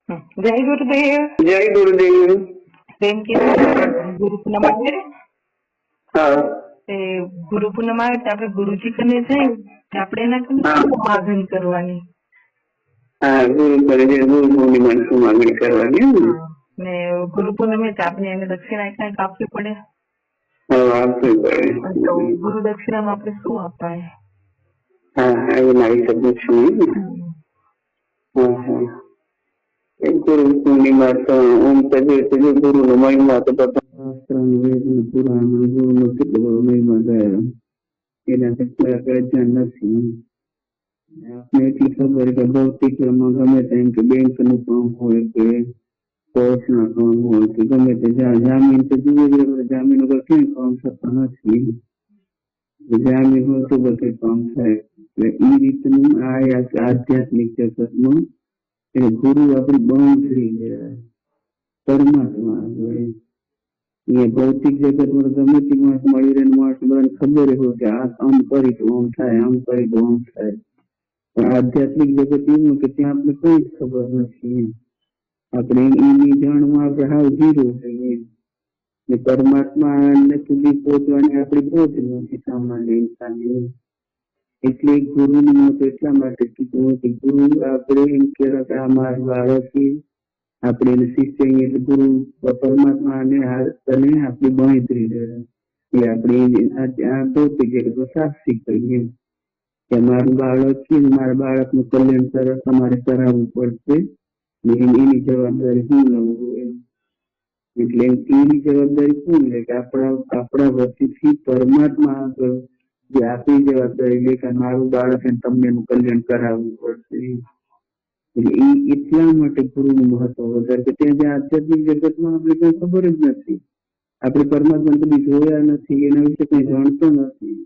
જય ગુરુદેવ. જય ગુરુદેવ. પ્રેમ કે ગુરુ પૂનમ આવે હા તે ગુરુ પૂનમ આવે તો આપણે ગુરુજી કને જાય આપણે એના કને માગણી કરવાની. હા ગુરુ કરે છે, ગુરુ પૂર્ણિમા શું માગણી કરવાની ને ગુરુ પૂનમે આપણે એને દક્ષિણા ક્યાંક આપવી પડે. આપવી પડે. તો ગુરુ દક્ષિણામાં આપણે શું અપાય? હા એ મારી શબ્દ છું. ગુરુ પૂર્ણિમા તો ઓમ સજે ગુરુ નો મહિમા તો પુરાણ ગુરુ નો કેટલો મહિમા ગયા એના ધ્યાન નથી. આપને એટલી ખબર કે ભૌતિક ગમે તેમ કે બેંક નું કામ હોય કે કોર્ટ ના કામ હોય કે ગમે તે જામીન તો જુએ જામીન વગર ક્યાંય કામ થતા નથી. જામીન હોય તો બધે કામ થાય. એટલે એ રીતનું આ આધ્યાત્મિક જગતમાં ગુરુ આપણી બાંધરી પરમાત્મા હોય. ભૌતિક જગતમાં ગમે તે માણસ મળી રહે માણસ બધાને ખબર હોય કે આ આમ કરી તો આમ થાય, આમ કરી તો આમ થાય. પણ આધ્યાત્મિક જગત એવું કે ત્યાં આપણે કઈ જ ખબર નથી. આપણે એની જાણમાં આપણે હાવ જીરો થઈએ. પરમાત્મા સુધી પહોંચવાની આપણી પહોંચ નથી સામાન્ય ઇન્સાનની. એટલે ગુરુનું મત એટલા માટે કીધું કે ગુરુ આપણે એમ કહેવાય કે આ મારું બાળક આપણે એને શિષ્ય એટલે ગુરુ પરમાત્મા અને આપણી બાંધરી એ આપણે આ ભૌતિક જગત સાક્ષી કરીએ કે મારું બાળક છે, મારા બાળકનું કલ્યાણ તમારે કરાવવું પડશે. એની જવાબદારી શું લેવું એટલે એની જવાબદારી શું લે કે આપણા વચ્ચેથી પરમાત્મા આગળ જે આપણી જવાબદારી લે કે મારું બાળક તમને એનું કલ્યાણ કરાવવું પડશે. એટલે એ એટલા માટે ગુરુનું મહત્વ વધારે કે ત્યાં જ્યાં આધ્યાત્મિક જગતમાં આપણે કઈ ખબર જ નથી. આપણે પરમાત્મા કદી જોયા નથી, એના વિશે કઈ જાણતો નથી.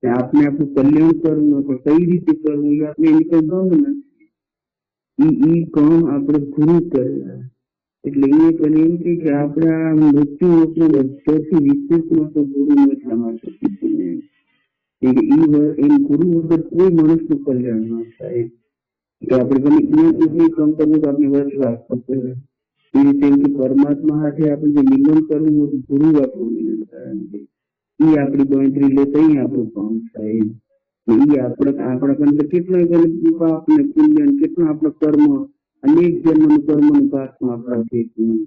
આપણે આપણું કલ્યાણ કરવું પણ કઈ રીતે કરવું એ આપણે એની કઈ ગમ નથી. એ કામ આપણે ગુરુ કરેલા. એટલે એ પણ એમ કે આપણા મૃત્યુ બધાથી વિશેષમાં તો ગુરુ એટલા માટે એમ ગુરુ વગર કોઈ માણસનું કલ્યાણ ન થાય. કે આપણે ગમે કામ કરવું તો આપણે વર્ષ થશે. એ રીતે એમ કે પરમાત્મા સાથે આપણે જે મિલન કરવું હોય ગુરુ આપણું મિલન કરવાનું એ આપણી બાંધરી લે તો આપણું કામ થાય. એ આપણા અંદર કેટલા પાપ ને પુણ્ય કેટલા આપણા કર્મ અનેક જન્મનું કર્મનું પાકમાં આપણા થયું.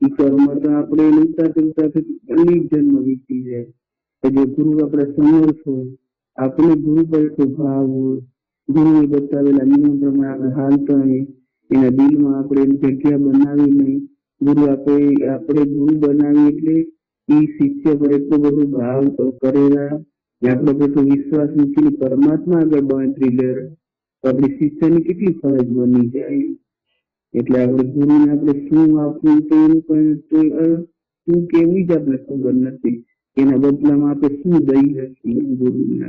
એ કર્મ તો આપણે ઉતારते અનેક જન્મ વીતી જાય. જે ગુરુ આપણે સમર્થ હોય, આપણે ગુરુ પર એટલો ભાવ હોય, ગુરુએ બતાવેલા નિયમ પ્રમાણે આપણે હાલતા હોય, એના દિલમાં આપણે એની જગ્યા બનાવી નહીં. ગુરુ આપણે ગુરુ બનાવી એટલે એ શિષ્ય પર એટલો બધો ભાવ કરેલા, આટલો બધો વિશ્વાસ મૂકીને પરમાત્મા આગળ બાંધરી લે તો આપણી શિષ્યની કેટલી ફરજ બની જાય. એટલે આપણે ગુરુને આપણે શું આપવું તો એનું કઈ શું કેવું જ આપણે ખબર નથી. એના બદલામાં આપણે શું દઈ શકીએ ગુરુને.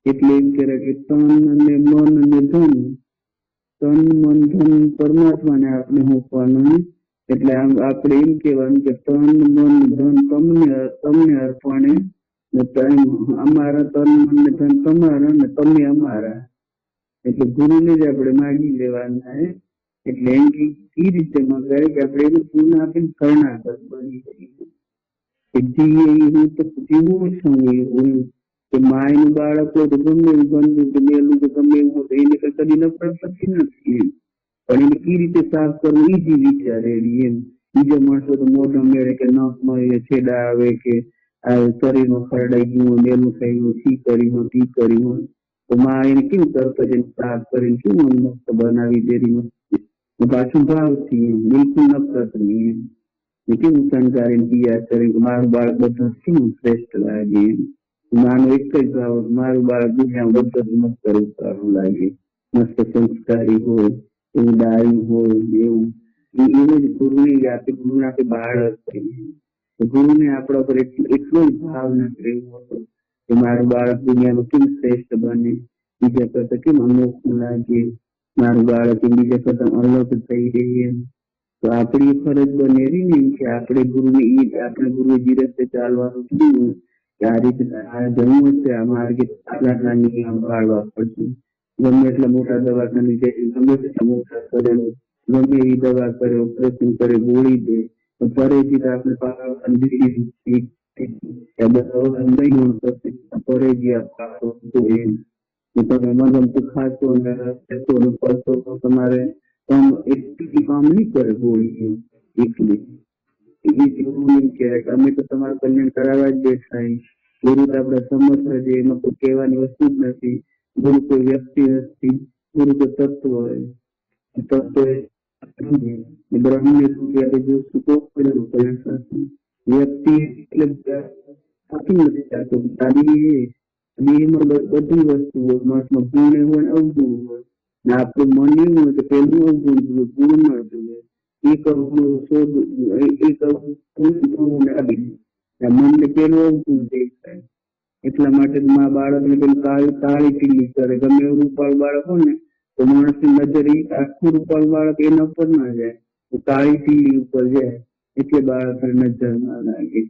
એટલે એમ કહેવાય કે તન અને મન અને ધન, તન મન ધન પરમાત્માને આપણે મૂકવાનું. એટલે આપણે એમ કહેવાનું કે તન મન ધન તમને અર્પણે, અમારા તન મન ધન તમારા ને તમે અમારા. એટલે ગુરુને જ આપણે માગી લેવાના. એટલે એમ કે રીતે મગાય કે આપણે એનું પૂર્ણ આપીને શરણાગત બની જઈએ. હું તો જીવું છું એવું કે માયનું બાળક હોય તો ગમે એવું ગંદુ કે મેલું કે ગમે એવું હોય એને કદી નફરત થતી નથી. પણ એને કઈ રીતે સાફ કરવું એ જ વિચારે એમ. બીજા માણસો તો મોઢા મેળે કે નખ મળે છેડા આવે કે આ શરીરમાં ખરડાઈ ગયું હોય, મેલું થઈ ગયું, સી કરી હોય ટી કરી હોય તો માં એને કેવું તરત જ સાફ કરીને કેવું મસ્ત બનાવી દેરી પાછું ભાવથી બિલકુલ નફરત નહીં. કેવું શણગારીને તૈયાર કરીને મારું બાળક બધા કેવું શ્રેષ્ઠ લાગે. માનો એક જ ભાવ મારું બાળક દુનિયામાં બધા મસ્ત સારું લાગે, મસ્ત સંસ્કારી હોય, એવું ડાયું હોય, એવું જ ગુરુને આપે. ગુરુને આપે બાળક ગુરુને આપણા પર એટલો જ ભાવ નથી રહેવો હતો કે મારું બાળક દુનિયાનું કેમ શ્રેષ્ઠ બને, બીજા કરતા કેમ અનોખું લાગે, મારું બાળક બીજા કરતા અલગ થઈ રહી. તો આપણી ફરજ બને રહી ને કે આપણે ગુરુએ જે રસ્તે ચાલવાનું કીધું કે આ રીતે જન્મ છે આ માર્ગે આટલા નિયમ પાળવા પડશે. ગમે એટલા મોટા દવાખાને ગમે તેટલા મોટા ગમે એવી દવા કરે, ઓપરેશન કરે, ગોળી દે, તો પરેજી આપણે પરેજી તમે મગમતું ખાશો ને કરશો તો તમારે એટલી કામ નહીં કરે ગોળી એટલી. અમે તો તમારું કલ્યાણ કરાવવા જ બેઠા. ગુરુ તો આપડે સમર્થ છે, એમાં કોઈ કહેવાની વસ્તુ જ નથી. ગુરુ કોઈ વ્યક્તિ નથી, ગુરુ તો તત્વ હોય. તત્વ બ્રહ્મને શું કહેવાય જોશું તો વ્યક્તિ એટલે નથી ચાલતો. દેહમાં બધી વસ્તુ હોય, માસમાં ગુણ હોય ને અવગુણ હોય. ને આપણું મન એવું હોય કે પેલું અવગુણ જોઈએ, ગુણ ન જોઈએ. એક અવગુણ શોધ, એક અવગુણ મનને પેલું અવગુણ દેખાય. એટલા માટે બાળકને પેલું કાળી પીલી કરે. ગમે એવું રૂપાળું બાળક હોય ને તો માણસની નજર આખું રૂપાળું બાળક એના ઉપર ના જાય, તો કાળી પીલી ઉપર જાય. એટલે બાળકને નજર ના લાગે.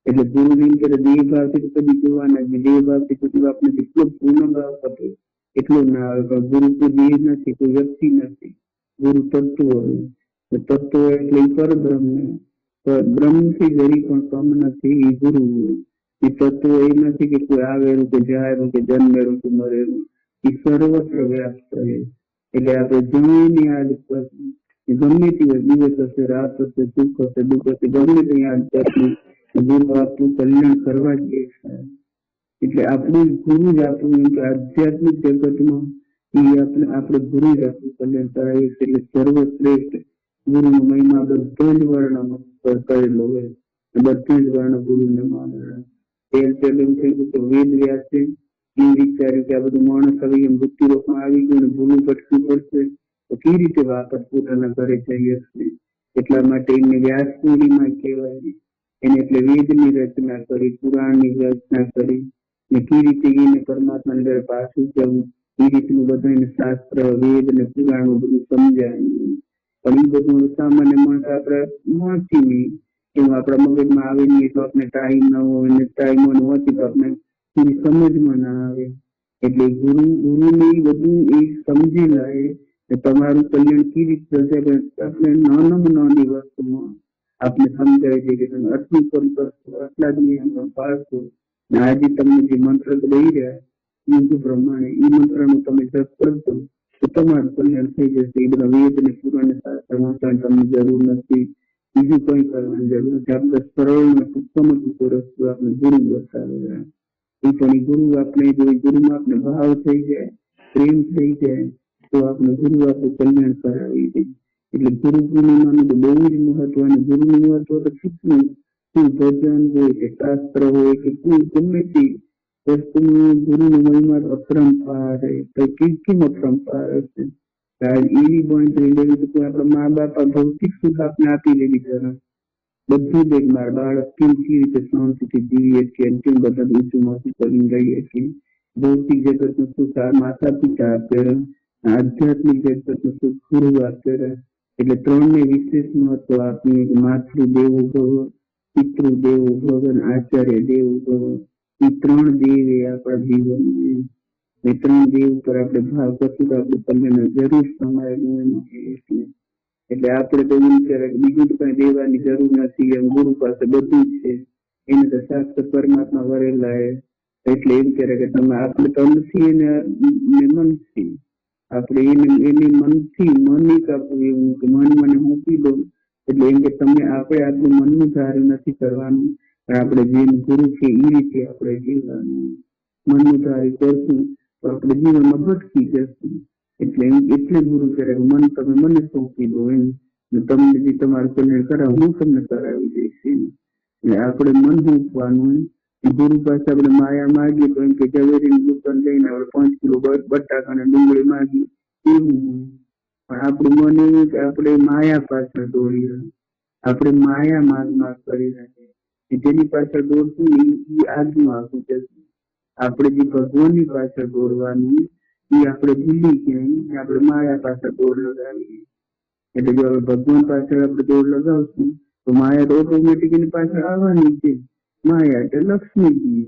એટલે ગુરુ ની દેહ ભાવથી તો કદી જોવાના જ. દેહ ભાવથી તો આપણે જેટલો પૂર્ણ ભાવ આપે એટલો ના આવે. પણ ગુરુ કોઈ દેહ નથી, કોઈ વ્યક્તિ નથી. ગુરુ તત્વ હોય. તત્વ એટલે પરબ્રહ્મ, બ્રહ્મ થી જરી પણ કમ નથી. એ ગુરુ એ તત્વ એ નથી કે કોઈ આવેલું કે જાયેલું કે જન્મેલું કે મરેલું. એ સર્વત્ર વ્યાપ્ત છે. એટલે આપણે જમીને યાદ કરશું, ગમે તે દિવસ હશે, રાત હશે, સુખ હશે, દુઃખ હશે, ગમે તે યાદ કરશું. ગુરુ આપણું કલ્યાણ કરવા જ બેઠા. એટલે આપણું ગુરુ જ આપણું આધ્યાત્મિક જગતમાં આપણે ગુરુ જ આપણું કલ્યાણ કરાવીએ છીએ. એટલે સર્વશ્રેષ્ઠ ગુરુ નો મહિમા બધો જ વર્ણન કરેલો હોય. બધો જ વર્ણ ગુરુને માને. પેલું થઈ ગયું તો વેદ વ્યાસે એ વિચાર્યું કે આ બધું માણસ હવે મૃત્યુલોકમાં આવી ગયું ને ભૂલું ભટકવું પડશે તો કેવી રીતે વાપસ પોતાના ઘરે જઈએ છીએ. એટલા માટે એમને વ્યાસ પૂર્ણિમા કહેવાય. એને એટલે વેદની રચના કરી, પુરાણની રચના કરી, ને કેવી રીતે એને પરમાત્માની અંદર પાછું જવું એ રીતનું બધું એને શાસ્ત્ર, વેદ ને પુરાણો બધું સમજાયું. પણ એ બધું સામાન્ય માણસ આપણે વાંચી નહીં, એવું આપણા મગજમાં આવે નહીં, તો આપણે ટાઈમ ન હોય ને ટાઈમ હોવાથી તો આપણે એની સમજમાં ના આવે. એટલે ગુરુને બધું એ સમજેલા એ તમારું કલ્યાણ કેવી રીતે થશે. આપણે નાની વસ્તુમાં આપણે સમજાય છે કે તમે આટલું કામ કરશો, આટલા જ નિયમો પાળશો, ને આજે તમને જે મંત્ર દઈ રહ્યા એ પ્રમાણે એ મંત્રનું તમે જપ કરશો તો તમારું કલ્યાણ થઈ જશે. એ બધા વેદ ને પુરાણ શાસ્ત્ર વાંચવાની તમને જરૂર નથી, બીજું કઈ કરવાની જરૂર નથી. આપણે સરળ ને ટૂંકામાં ટૂંકો રસ્તો આપણે ગુરુ બતાવે. એ પણ ગુરુ આપણે જો ગુરુમાં આપણે ભાવ થઈ જાય, પ્રેમ થઈ જાય તો આપણે ગુરુ આપણું કલ્યાણ કરાવી દે. એટલે ગુરુ પૂર્ણિમાનું તો બહુ જ મહત્વ. અને ગુરુનું મહત્વ તો કેટલું, કોઈ ભજન હોય કે શાસ્ત્ર હોય કે કોઈ ગમે તે વસ્તુનું ગુરુનો મહિમા અપરંપાર કેમ અપરંપાર હશે. એવી ગણતરી લેવી તો આપણા મા બાપ ભૌતિક સુખ આપણે આપી દેવી જરા બધું જ મારા બાળક કેમ કેવી રીતે શાંતિથી જીવીએ છીએ, કેમ બધા ઊંચું માથું કરીને રહીએ છીએ. ભૌતિક જગત નું સુખ આ માતા પિતા આપે, આધ્યાત્મિક જગત નું સુખ ગુરુ આપે. એટલે ત્રણને વિશેષ મહત્વ આપીએ. માતૃ દેવો ભવ, પિતૃ દેવો ભવ, આચાર્ય દેવો ભવ. એ ત્રણ દેવ એ આપણા જીવન, એ ત્રણ દેવ ઉપર આપણે ભાવ કરશું તો આપણે તમને જરૂર સમાયેલું. એટલે આપણે તો એવું વિચારે કે બીજું કઈ દેવાની જરૂર નથી, એમ ગુરુ પાસે બધું જ છે. એને તો સાક્ષાત પરમાત્મા વરેલા. એટલે એમ કરે કે તમે આપણે તનથી એને મનથી આપણે એને મનથી મન કાપવું, એવું કે મન મને મૂકી દો. એટલે એમ કે તમે આપણે આટલું મનનું ધાર્ય નથી કરવાનું, આપણે જેમ ગુરુ છે એ રીતે આપણે જીવવાનું. મનનું ધાર્ય કરશું તો આપણે જીવનમાં ભટકી જશું. એટલે ગુરુ કરે મન તમે મને સોંપી દો એમ, તમને જે તમારું કલ્યાણ કરાવ હું તમને કરાવી દઈશ. એટલે આપણે મન મૂકવાનું. ગુરુ પાસે આપણે માયા માગીએ તો એમ કે ઝવેરીની દુકાન લઈને આપણે 5 કિલો બટાકા અને ડુંગળી માગી એવું. પણ આપણું મન એવું કે આપણે માયા પાછળ દોડીએ, આપણે માયા માગ કરી રાખીએ. જેની પાછળ દોડશું એ આગમાં આખું જશે. આપણે જે ભગવાનની પાછળ દોડવાનું એ આપણે ભૂલી ગયા, આપણે માયા પાછળ દોડ લગાવીએ. એટલે જો આપણે ભગવાન પાછળ આપણે દોડ લગાવશું તો માયા તો ઓટોમેટિક એની પાછળ આવવાની છે. માયા એટલે લક્ષ્મીજી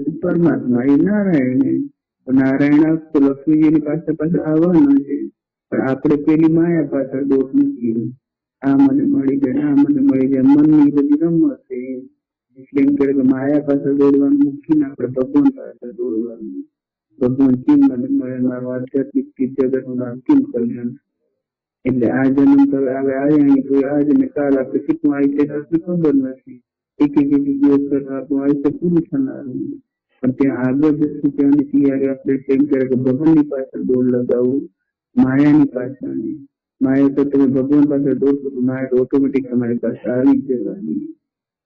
છે, પરમાત્મા એ નારાયણ. નારાયણ તો લક્ષ્મીજી ની પાછળ આવવાના છે. પણ આપણે પેલી માયા પાછળ દોટ મૂકી, આ મને મળી જાય, આ મને મળી જાય, મનની બધી રમત છે. એટલે એમ કહે કે માયા પાછળ દોડવાનું મૂકીને આપણે ભગવાન પાછળ દોડવાનું. ભગવાન કેમ મને મળે, મારું આધ્યાત્મિક જગતનું નામ કેમ કલ્યાણ. એટલે આ જન્મ તો હવે આજ ને કાલ આપણે કેટલું આવી છે આપણને ખબર નથી. એક દિવસ કરતા આપણું આયુષ્ય પૂરું થનારું, પણ ત્યાં આગળ જશું ત્યાંની તૈયારી આપણે એમ કરે કે ભગવાનની પાછળ દોડ લગાવવું, માયાની પાછળ નહીં. માયા તો તમે ભગવાન પાછળ દોડશો તો માયા ઓટોમેટિક તમારી પાસે આવી જ જવાની.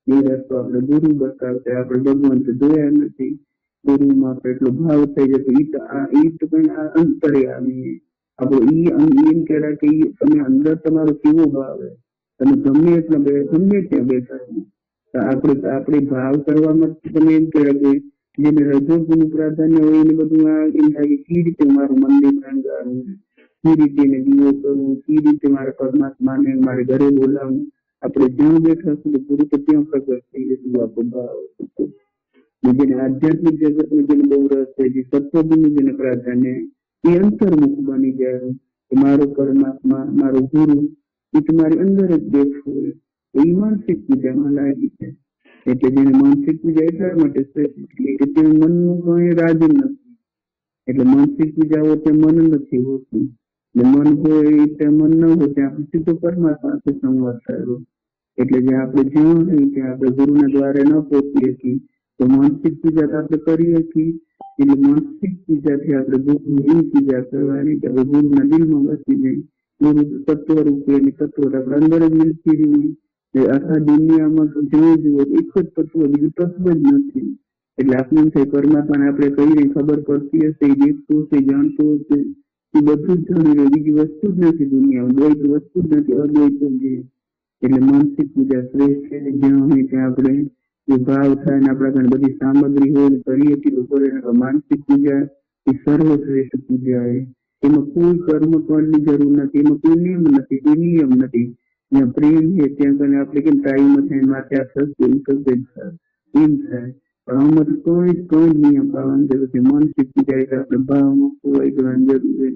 એ રસ્તો આપણે ગુરુ બતાવશે, આપણે ભગવાન તો જોયા નથી. ગુરુમાં આપણે એટલો ભાવ થઈ જતો, એ તો કઈ અંતર્યામી. આપણો એમ કહેવાય કે તમે અંદર તમારો કેવો ભાવ છે, તમે ગમે એટલા ગમે ત્યાં બેઠા આપણે ભાવ કરવામાં તમે એમ કહેવાય કે જેને રજોગુણનું પ્રાધાન્ય હોય એને બધું એમ થાય કે કઈ રીતે મારું મંદિર શણગારવું, કઈ રીતે એને દીવો કરવું, કઈ રીતે મારે પરમાત્માને મારે ઘરે બોલાવવું. આપણે જ્યાં બેઠા છું તો ગુરુ તો ત્યાં પ્રગટ થઈ જતું આપણો ભાવ. જેને આધ્યાત્મિક જગતમાં જેને બહુ રસ છે, જે સત્વગુણનું જેને પ્રાધાન્ય, એ અંતર્મુખ બની જાય કે મારો પરમાત્મા મારો ગુરુ એ તમારી અંદર જ બેઠો હોય. એ માનસિક પૂજામાં લાગી છે. એટલે જેને માનસિક પૂજા એટલા માટે શ્રેષ્ઠ કે તે મનનું કઈ રાજ નથી. એટલે માનસિક પૂજા હોય ત્યાં મન નથી હોતું, મન હોય ત્યાં મન ન હોય ત્યાં સીધો પરમાત્મા સાથે સંવાદ થયો. એટલે જે આપણે જ્યાં હોય ત્યાં આપણે ગુરુના દ્વારે ન પહોંચીએ છીએ તો માનસિક પૂજા તો આપણે કરીએ છીએ. એટલે માનસિક પૂજાથી આપણે ગુરુની પૂજા કરવાની કે ગુરુના દિલમાં બસી જાય. ગુરુ તત્વ રૂપે તત્વ આપણે અંદર જ મિલતી રહ્યું. આખા દુનિયામાં તો જ્યાં જુઓ એક જ તત્વ, બીજું તત્વ જ નથી. એટલે આપણે એમ થાય પરમાત્માને આપણે કહીને ખબર પડતી હશે, એ દેખતું હશે, જાણતું હશે, એ બધું જ જાણી રહ્યું. બીજી વસ્તુ જ નથી દુનિયામાં, દ્વૈત વસ્તુ જ નથી, અદ્વૈત જ. એટલે માનસિક પૂજા શ્રેષ્ઠ છે. જ્યાં હોય ત્યાં આપણે એ ભાવ થાય ને આપણા ઘણી બધી સામગ્રી હોય ને કરીએ એટલું કરે. માનસિક પૂજા એ સર્વશ્રેષ્ઠ પૂજા છે. એમાં કોઈ કર્મ ફળની જરૂર નથી, એમાં કોઈ નિયમ નથી, કોઈ નિયમ નથી. જ્યાં પ્રેમ છે ત્યાં કને આપણે કેમ ટાઈમ થાય માથે આ થશે એમ થાય. પણ આમાં કોઈ નિયમ પાડવાની જરૂર છે. માનસિક પૂજા એટલે આપણે ભાવમાં ખોવાઈ જવાની જરૂર છે.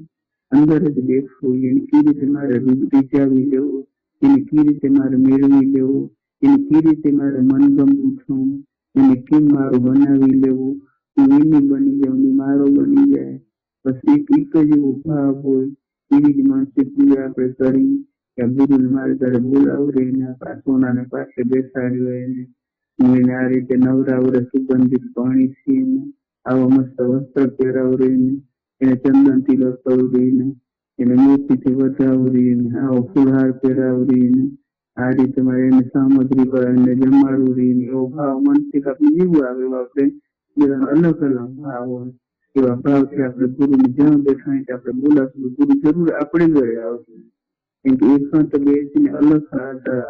અંદર જ બેસવું, એને કઈ રીતે મારે રીઝાવી લેવું, એને કઈ રીતે મારે મેળવી લેવું, એને કઈ રીતે મારે મનગમવું થવું, એને કેમ મારું બનાવી લેવું, હું એની બની જાઉં, મારો બની જાય. બસ એક જ એવો ભાવ હોય. એવી જ માનસિક પૂજા આપણે કરી કે ગુરુને મારે ઘરે બોલાવડે ને સોનાને પાસે બેસાડ્યો એને આ રીતે નવરાવડે, સુગંધિત પાણી થી આવા મસ્ત વસ્ત્ર પહેરાવડીને એને ચંદન તિલક કરવીને એને મોતીથી વધાવડીને આવો ફૂલહાર પહેરાવડીને આ રીતે મારે એને સામગ્રી પર એને જમાડવીને એવો ભાવ મનથી આપણે જીવવું આવે. આપણે અલગ અલગ ભાવ હોય. એવા ભાવથી આપણે ગુરુને જ્યાં બેઠા આપણે બોલાશું ગુરુ જરૂર આપણે ઘરે આવશે. કેમ કે એકાંત બેસીને અલગ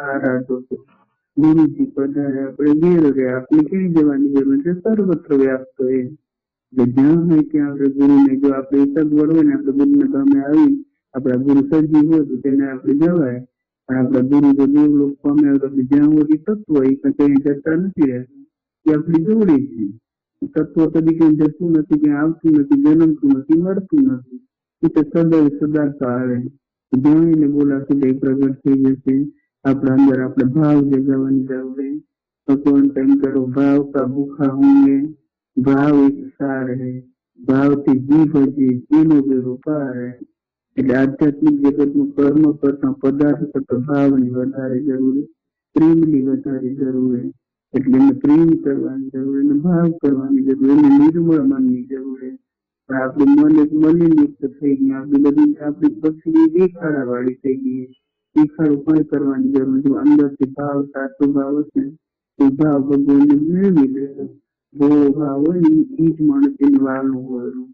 આરાધો તો ગુરુજી પધારે આપણે ઘેર ગયા, આપણે ક્યાંય જવાની જરૂર છે, સર્વત્ર વ્યાપ્ત હોય. જ્યાં હોય ત્યાં આપણે ગુરુને જો આપણે સગવડ હોય ને આપણે ગુરુને સામે આવી આપણા ગુરુ સજીવ હોય તો તેને આપણે જવાય. પણ આપણા ગુરુ જો દેવલોક પામે તો આપણે જ્યાં હોય તત્વ એ કઈ જતા નથી રહેતા, એ આપણી જોડે છે. તત્વ કદી કઈ જતું નથી, ક્યાં આવતું નથી, જન્મતું નથી, મળતું નથી. એ તો સદૈવ સદાતા આવે. જ્યાં એને બોલાશે તે પ્રગટ થઈ જશે. આપણા અંદર આપણે ભાવ જગાવવાની જરૂર છે. ભગવાન તેમ કરો ભાવ કા ભૂખા હોંગે, ભાવ એક સાર હૈ, ભાવથી જીવ હજી એનો બેરો પાર હૈ. એટલે આધ્યાત્મિક જગતનું કર્મ કરતા પદાર્થ કરતા ભાવની વધારે જરૂર છે, પ્રેમની વધારે જરૂર છે. એટલે એને પ્રેમ કરવાની જરૂર, એને ભાવ કરવાની જરૂર, એને નિર્મળ મનની જરૂર છે. પણ આપણું મન એક મલિનયુક્ત થઈ ગયું, આપણી બધી આપણી પક્ષી દેખાડા વાળી થઈ ગઈ. દેખાડું પણ કરવાની જરૂર નથી. અંદરથી ભાવ સાચો ભાવ હશે એ ભાવ ભગવાનને મેળવી લેશે. ભોળો ભાવ હોય ને એ જ માણસ એને વાળનું હોય.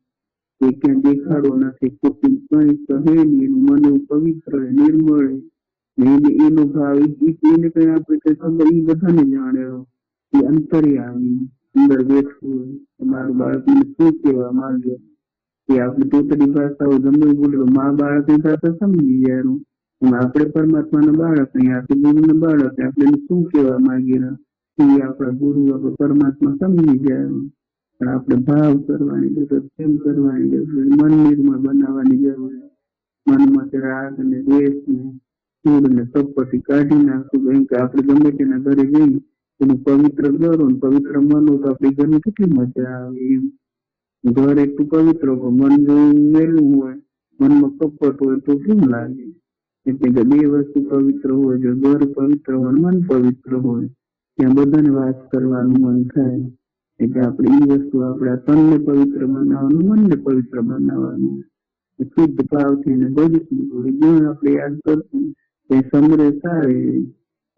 એ ક્યાં દેખાડો નથી, ખોટું કઈ કહે નહીં, એનું મન એવું પવિત્ર નિર્મળ એનો ભાવ એને કઈ આપણે કઈ ખબર એ બધાને જાણે. એ અંતર્યામી અંદર બેઠવું હોય. તમારું બાળક મને શું કહેવા માંગે એ આપણે પોતાની ભાષાઓ ગમે બોલો મા બાળકની ભાષા સમજી જાય. આપણે પરમાત્માના બાળક નહીં, આપણે ગુરુના બાળક, આપણે એને શું કહેવા માંગીએ એ આપણા ગુરુ આપણે પરમાત્મા સમજી જાય. પણ આપણે ભાવ કરવાની જરૂર, પ્રેમ કરવાની જરૂર, મન નિર્મળ બનાવવાની જરૂર. મનમાંથી રાગ અને દ્વેષ ને કૂડ ને કપટી કાઢી નાખવું. કેમ કે આપણે ગમે તેના ઘરે જઈએ એનું પવિત્ર ઘર હોય, પવિત્ર મન હોય તો આપણી ઘરની કેટલી મજા આવે. એમ ઘર એટલું પવિત્ર હોય, મન જો મેલું હોય, મનમાં કપટ હોય તો કેમ લાગે. એટલે કે બે વસ્તુ પવિત્ર હોય, જો ઘર પવિત્ર હોય, મન પવિત્ર હોય, ત્યાં બધાને વાસ કરવાનું મન થાય. એટલે આપણે એ વસ્તુ આપણે આ તનને પવિત્ર બનાવવાનું, મનને પવિત્ર બનાવવાનું. શુદ્ધ ભાવથી ને ભજશું ગુણ આપણે યાદ કરશું એ સમરેશ આવે.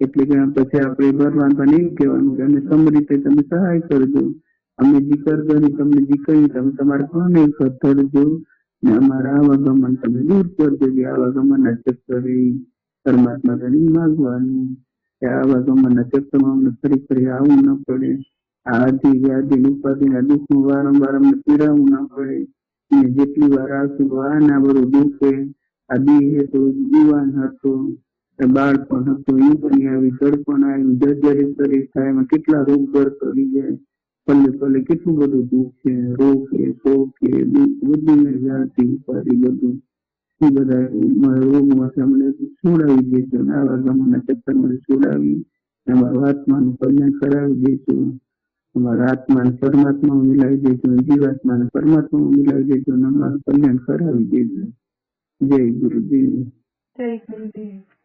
એટલે કે પછી આપણે ભગવાન પણ એવું કહેવાનું કે અમે સમરીતે તમે સહાય કરજો, અમે જીકર કરી તમને જીકરી તમે તમારા કોને ધરજો ને અમારા આવાગમન તમે દૂર કરજો. કે આવાગમનના ચક્કરે પરમાત્મા ઘણી માગવાનું કે આવાગમનના ચક્કરમાં અમને ફરી ફરી આવવું ન પડે. આદિ વ્યાધિ ઉપાધિના દુઃખનું વારંવાર અમને પીડાવવું ના પડે. અને જેટલી વાર આવશું તો આ ના બધું દુઃખે. આ દેહ તો યુવાન હતો, બાળપણ હતું, યુવાની આવી, ગળપણ આવ્યું, જર્જરિત શરીર થાય, એમાં કેટલા રોગ ઘર કરી જાય. પલ્લે પલ્લે કેટલું બધું દુઃખ છે, રોગ છે, શોક છે, દુઃખ બધું વ્યાધિ ઉપાધિ બધું એ બધા રોગમાંથી અમને છોડાવી દઈશું. આવા ગમનના ચક્કરમાંથી છોડાવી અમારું આત્માનું કલ્યાણ કરાવી દઈશું. અમારા આત્માને પરમાત્મામાં મિલાવી દઈશું, જીવાત્માને પરમાત્મામાં મિલાવી દઈશું અને અમારું કલ્યાણ કરાવી દઈશું. જય ગુરુદેવ. જય ગુરુદેવ.